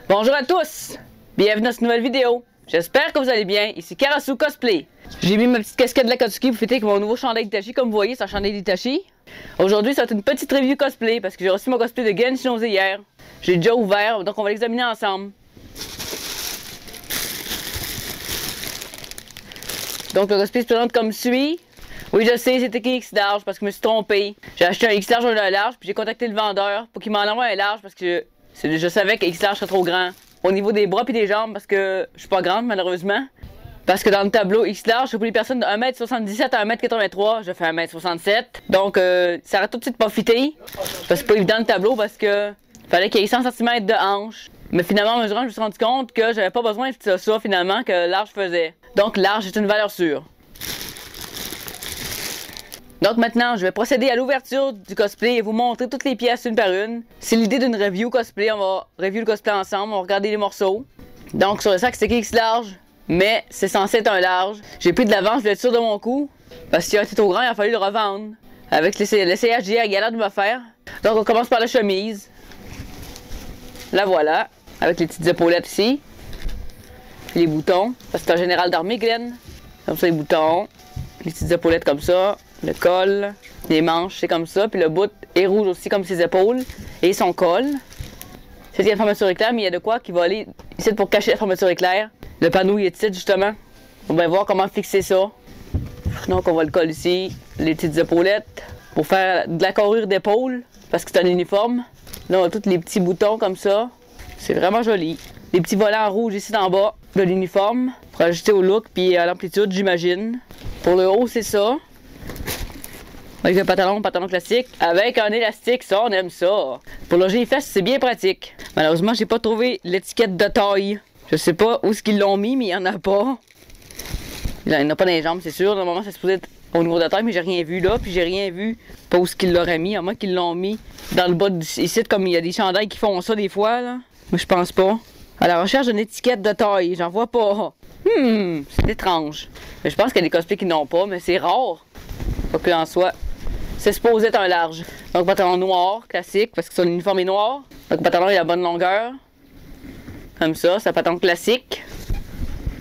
Bonjour à tous! Bienvenue dans cette nouvelle vidéo. J'espère que vous allez bien. Ici Karasu Cosplay. J'ai mis ma petite casquette de l'Akatsuki pour fêter avec mon nouveau chandail d'Itachi. Comme vous voyez, c'est un chandail d'Itachi. Aujourd'hui, ça va être une petite review cosplay parce que j'ai reçu mon cosplay de Genshin hier. J'ai déjà ouvert, donc on va l'examiner ensemble. Donc le cosplay se présente comme suit. Oui, je sais, c'était écrit X large parce que je me suis trompé. J'ai acheté un X large ou un large, puis j'ai contacté le vendeur pour qu'il m'en envoie un large parce que je savais que X large serait trop grand. Au niveau des bras et des jambes, parce que je suis pas grande malheureusement. Parce que dans le tableau X large, c'est pour les personnes de 1m77 à 1m83, je fais 1m67. Donc ça aurait tout de suite pas fité. Parce que c'est pas évident le tableau parce que fallait qu'il y ait 100 cm de hanche. Mais finalement, en mesurant, je me suis rendu compte que j'avais pas besoin de ça finalement que large faisait. Donc large est une valeur sûre. Donc maintenant, je vais procéder à l'ouverture du cosplay et vous montrer toutes les pièces une par une. C'est l'idée d'une review cosplay, on va review le cosplay ensemble, on va regarder les morceaux. Donc sur le sac, c'est écrit X large, mais c'est censé être un large. J'ai pris de l'avance, je voulais être sûr de mon coup, parce qu'il a été trop grand, il a fallu le revendre. Avec l'essayage d'hier, il a l'air de me faire. Donc on commence par la chemise. La voilà, avec les petites épaulettes ici. Les boutons, parce que c'est un général d'armée, Glenn. Comme ça, les boutons. Les petites épaulettes comme ça. Le col, les manches, c'est comme ça. Puis le bout est rouge aussi comme ses épaules. Et son col. C'est qu'il y a une fermeture éclair, mais il y a de quoi qui va aller ici pour cacher la fermeture éclair. Le panneau il est ici justement. On va voir comment fixer ça. Donc on voit le col ici. Les petites épaulettes. Pour faire de la carrure d'épaule. Parce que c'est un uniforme. Là on a tous les petits boutons comme ça. C'est vraiment joli. Les petits volants rouges ici en bas de l'uniforme. Pour ajuster au look puis à l'amplitude j'imagine. Pour le haut c'est ça. Avec le pantalon classique, avec un élastique, ça on aime ça. Pour loger les fesses, c'est bien pratique. Malheureusement, j'ai pas trouvé l'étiquette de taille. Je sais pas où est-ce qu'ils l'ont mis, mais il y en a pas. Il y en a pas dans les jambes, c'est sûr. Normalement, c'est supposé être au niveau de la taille, mais j'ai rien vu là. Puis j'ai rien vu pas où est-ce qu'ils l'auraient mis, à moins qu'ils l'ont mis dans le bas ici, comme il y a des chandails qui font ça des fois, là. Mais je pense pas. À la recherche d'une étiquette de taille, j'en vois pas. C'est étrange. Mais je pense qu'il y a des cosplays qui n'ont pas, mais c'est rare. Quoi qu'il en soit. C'est supposé être un large. Donc pantalon noir, classique, parce que son uniforme est noir. Donc le pantalon il a la bonne longueur. Comme ça, c'est un pantalon classique.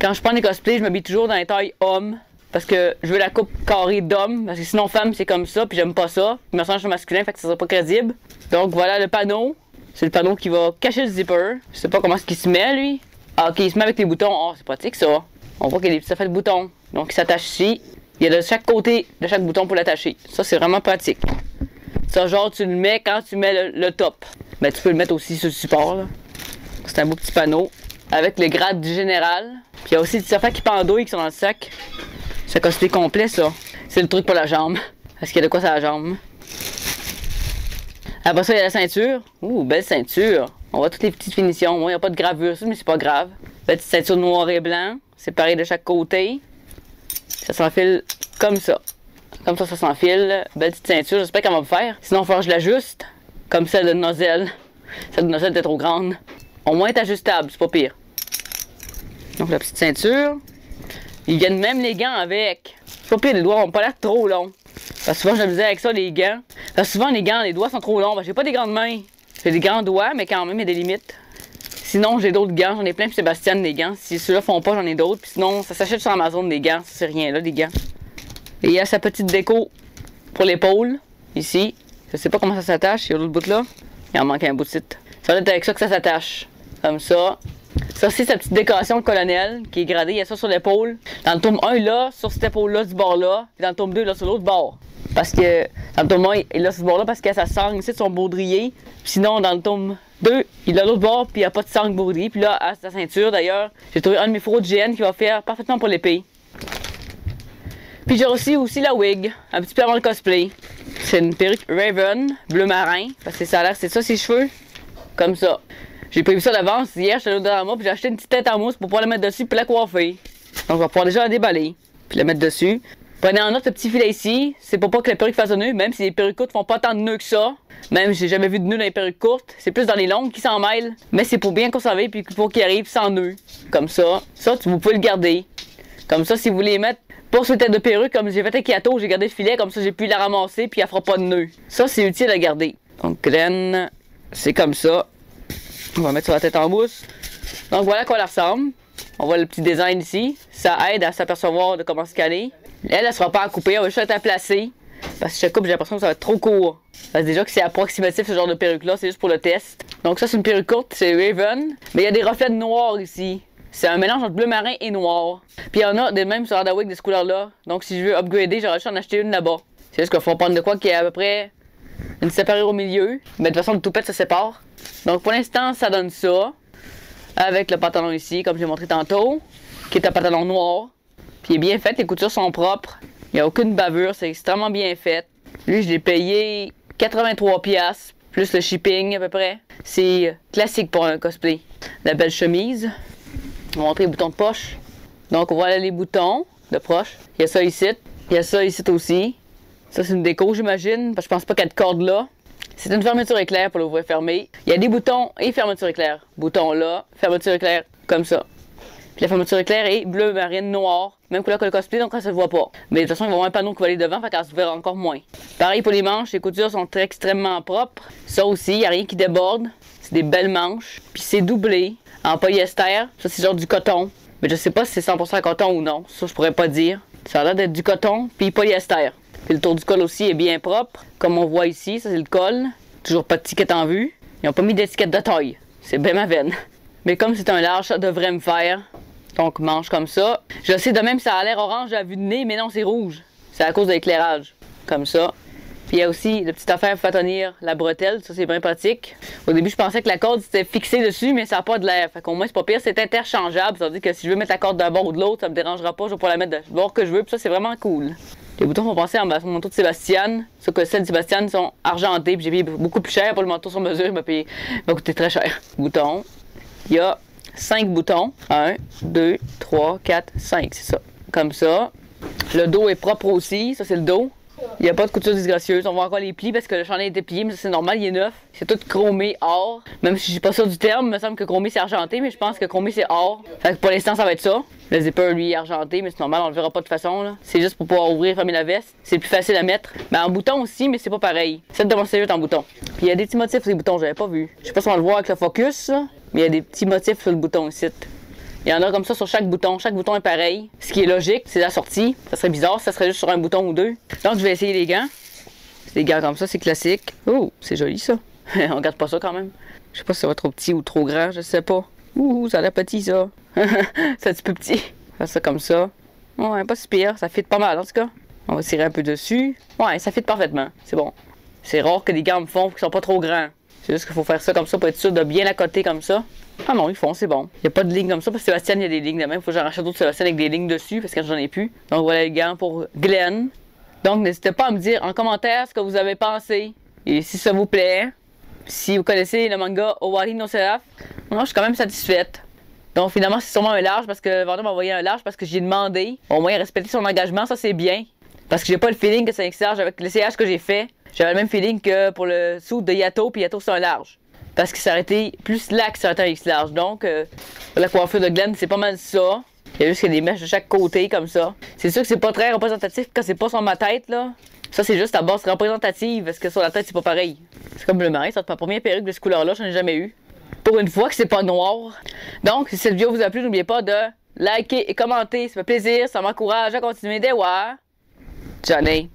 Quand je prends des cosplays, je m'habille toujours dans les tailles hommes. Parce que je veux la coupe carrée d'homme. Parce que sinon femme c'est comme ça, puis j'aime pas ça. Je me sens masculin, fait que ça sera pas crédible. Donc voilà le panneau. C'est le panneau qui va cacher le zipper. Je sais pas comment est-ce qu'il se met lui. Ah ok, il se met avec les boutons. Oh c'est pratique ça. On voit qu'il y a des petits effets de boutons. Donc il s'attache ici. Il y a de chaque côté de chaque bouton pour l'attacher. Ça, c'est vraiment pratique. Ça, genre, tu le mets quand tu mets le top. Mais tu peux le mettre aussi sur le support, là. C'est un beau petit panneau. Avec le grade du général. Puis il y a aussi des affaires qui pendouillent qui sont dans le sac. C'est un cosplay complet, ça. C'est le truc pour la jambe. Est-ce qu'il y a de quoi sur la jambe? Après ça, il y a la ceinture. Ouh, belle ceinture. On voit toutes les petites finitions. Bon, il n'y a pas de gravure, mais c'est pas grave. Petite ceinture noir et blanc. Séparée de chaque côté. Ça s'enfile comme ça. Comme ça s'enfile. Belle petite ceinture, j'espère qu'elle va me faire. Sinon, il va falloir que je l'ajuste. Comme celle de Nozel. Celle de Nozel était trop grande. Au moins, elle est ajustable, c'est pas pire. Donc, la petite ceinture. Ils viennent même les gants avec. C'est pas pire, les doigts n'ont pas l'air trop longs. Parce que souvent, je me disais avec ça, les gants. Parce que souvent, les doigts sont trop longs. J'ai pas des grandes mains. J'ai des grands doigts, mais quand même, il y a des limites. Sinon, j'ai d'autres gants. J'en ai plein pour Sébastien des gants. Si ceux-là font pas, j'en ai d'autres. Puis sinon, ça s'achète sur Amazon des gants. C'est rien là, des gants. Et il y a sa petite déco pour l'épaule. Ici. Je sais pas comment ça s'attache. Il y a l'autre bout là. Il en manque un bout de site. Ça va être avec ça que ça s'attache. Comme ça. Ça, c'est sa petite décoration de colonel qui est gradée. Il y a ça sur l'épaule. Dans le tome 1, là, sur cette épaule-là, du bord-là. Puis dans le tome 2, là, sur l'autre bord. Parce que dans le tome 1, il a ce bord-là parce qu'il a sa sangle ici de son baudrier. Puis sinon, dans le tome 2, il a l'autre bord, puis il n'y a pas de sangle baudrier. Puis là, à sa ceinture, d'ailleurs, j'ai trouvé un de mes fourreaux de GN qui va faire parfaitement pour l'épée. Puis j'ai reçu aussi la wig, un petit peu avant le cosplay. C'est une perruque Raven, bleu marin, parce que ça a l'air, c'est ça ses cheveux. Comme ça. J'ai prévu ça d'avance. Hier, j'étais là dans moi, puis j'ai acheté une petite tête en mousse pour pouvoir la mettre dessus, puis la coiffer. Donc, je vais pouvoir déjà la déballer, puis la mettre dessus. Prenez en note ce petit filet ici, c'est pour pas que la perruque fasse de nœud, même si les perruques courtes font pas tant de nœuds que ça. Même j'ai jamais vu de nœuds dans les perruques courtes, c'est plus dans les longues qui s'en mêlent. Mais c'est pour bien conserver puis pour qu'il arrive sans nœuds. Comme ça. Ça, vous pouvez le garder. Comme ça, si vous voulez mettre pour sur le tête de perruque, comme j'ai fait avec Kato, j'ai gardé le filet, comme ça j'ai pu la ramasser puis elle fera pas de nœuds. Ça, c'est utile à garder. Donc, graine, c'est comme ça. On va mettre sur la tête en mousse. Donc voilà à quoi elle ressemble. On voit le petit design ici. Ça aide à s'apercevoir de comment scanner. Elle sera pas à couper, on va juste la placer. Parce que si je coupe, j'ai l'impression que ça va être trop court. Parce que déjà que c'est approximatif ce genre de perruque-là, c'est juste pour le test. Donc ça c'est une perruque courte, c'est Raven. Mais il y a des reflets noirs ici. C'est un mélange entre bleu marin et noir. Puis il y en a des mêmes sur Hardaway de ce couleur-là. Donc si je veux upgrader, j'aurais juste en acheter une là-bas. C'est juste qu'il faut prendre de quoi qui est à peu près une séparée au milieu. Mais de toute façon, le toupette, ça sépare. Donc pour l'instant, ça donne ça. Avec le pantalon ici, comme j'ai montré tantôt. Qui est un pantalon noir. Puis il est bien fait, les coutures sont propres. Il n'y a aucune bavure, c'est extrêmement bien fait. Lui, je l'ai payé 83$, plus le shipping à peu près. C'est classique pour un cosplay. La belle chemise. On va montrer les boutons de poche. Donc voilà les boutons de proche. Il y a ça ici. Il y a ça ici aussi. Ça c'est une déco j'imagine, parce que je pense pas qu'il y a de corde là. C'est une fermeture éclair pour l'ouvrir fermer. Il y a des boutons et fermeture éclair. Bouton là, fermeture éclair comme ça. Puis la fermeture éclair est bleu marine noir. Même couleur que le cosplay, donc ça se voit pas. Mais de toute façon, il va y avoir un panneau qui va aller devant, fait qu'elle se verra encore moins. Pareil pour les manches, les coutures sont extrêmement propres. Ça aussi, il n'y a rien qui déborde. C'est des belles manches. Puis c'est doublé en polyester. Ça, c'est genre du coton. Mais je sais pas si c'est 100% coton ou non. Ça, je pourrais pas dire. Ça a l'air d'être du coton, puis polyester. Puis le tour du col aussi est bien propre. Comme on voit ici, ça c'est le col. Toujours pas de ticket en vue. Ils n'ont pas mis d'étiquette de taille. C'est bien ma veine. Mais comme c'est un large, ça devrait me faire. Donc manche comme ça. Je sais de même ça a l'air orange à vue de nez, mais non, c'est rouge. C'est à cause de l'éclairage. Comme ça. Puis il y a aussi la petite affaire pour faire tenir la bretelle. Ça, c'est bien pratique. Au début, je pensais que la corde c'était fixée dessus, mais ça n'a pas de l'air. Fait qu'au moins, c'est pas pire. C'est interchangeable. Ça veut dire que si je veux mettre la corde d'un bord ou de l'autre, ça me dérangera pas. Je vais pouvoir la mettre de bord que je veux. Puis ça, c'est vraiment cool. Les boutons sont passés en manteau de Sébastien. Sauf que celles de Sébastien sont argentées. Puis j'ai payé beaucoup plus cher pour le manteau sur mesure. Il m'a coûté très cher. Boutons. Il y a 5 boutons. 1, 2, 3, 4, 5. C'est ça. Comme ça. Le dos est propre aussi. Ça, c'est le dos. Il n'y a pas de couture disgracieuse. On voit encore les plis parce que le chandail a été plié, mais ça c'est normal, il est neuf. C'est tout chromé or. Même si je suis pas sûr du terme, il me semble que chromé c'est argenté, mais je pense que chromé c'est or. Fait que pour l'instant ça va être ça. Le zipper lui est argenté, mais c'est normal, on le verra pas de toute façon. C'est juste pour pouvoir ouvrir et fermer la veste. C'est plus facile à mettre. Ben, en bouton aussi, mais c'est pas pareil. Celle de mon est en bouton. Puis il y a des petits motifs sur les boutons, j'avais pas vu. Je sais pas si on va le voir avec le focus, là, mais il y a des petits motifs sur le bouton ici. Il y en a comme ça sur chaque bouton. Chaque bouton est pareil. Ce qui est logique, c'est la sortie. Ça serait bizarre si ça serait juste sur un bouton ou deux. Donc je vais essayer les gants. Les gants comme ça, c'est classique. Oh, c'est joli ça. On regarde pas ça quand même. Je sais pas si ça va trop petit ou trop grand, je sais pas. Ouh, ça a l'air petit ça. C'est un petit peu petit. Faire ça comme ça. Ouais, pas si pire. Ça fit pas mal en tout cas. On va tirer un peu dessus. Ouais, ça fit parfaitement. C'est bon. C'est rare que les gants me font qu'ils sont pas trop grands. C'est juste qu'il faut faire ça comme ça pour être sûr de bien l'accoter comme ça. Ah non, ils font, c'est bon. Il n'y a pas de ligne comme ça parce que Sébastien, il y a des lignes de même. Il faut que j'en rachète d'autres Sébastien avec des lignes dessus parce que j'en ai plus. Donc voilà les gants pour Glenn. Donc n'hésitez pas à me dire en commentaire ce que vous avez pensé. Et si ça vous plaît, si vous connaissez le manga Owari no Seraph, moi je suis quand même satisfaite. Donc finalement c'est sûrement un large parce que le vendeur m'a envoyé un large parce que j'ai demandé. Au moins il a respecté son engagement, ça c'est bien. Parce que j'ai pas le feeling que c'est un X-large avec l'essayage que j'ai fait. J'avais le même feeling que pour le suit de Yato, puis Yato c'est un large. Parce que ça aurait été plus lax sur un X large. Donc, la coiffure de Glenn, c'est pas mal ça. Il y a juste qu'il y a des mèches de chaque côté, comme ça. C'est sûr que c'est pas très représentatif quand c'est pas sur ma tête, là. Ça, c'est juste à base représentative, parce que sur la tête, c'est pas pareil. C'est comme le marin, ça ma première perruque de cette couleur-là, j'en ai jamais eu. Pour une fois que c'est pas noir. Donc, si cette vidéo vous a plu, n'oubliez pas de liker et commenter. Ça fait plaisir, ça m'encourage à continuer. Dewa, Johnny.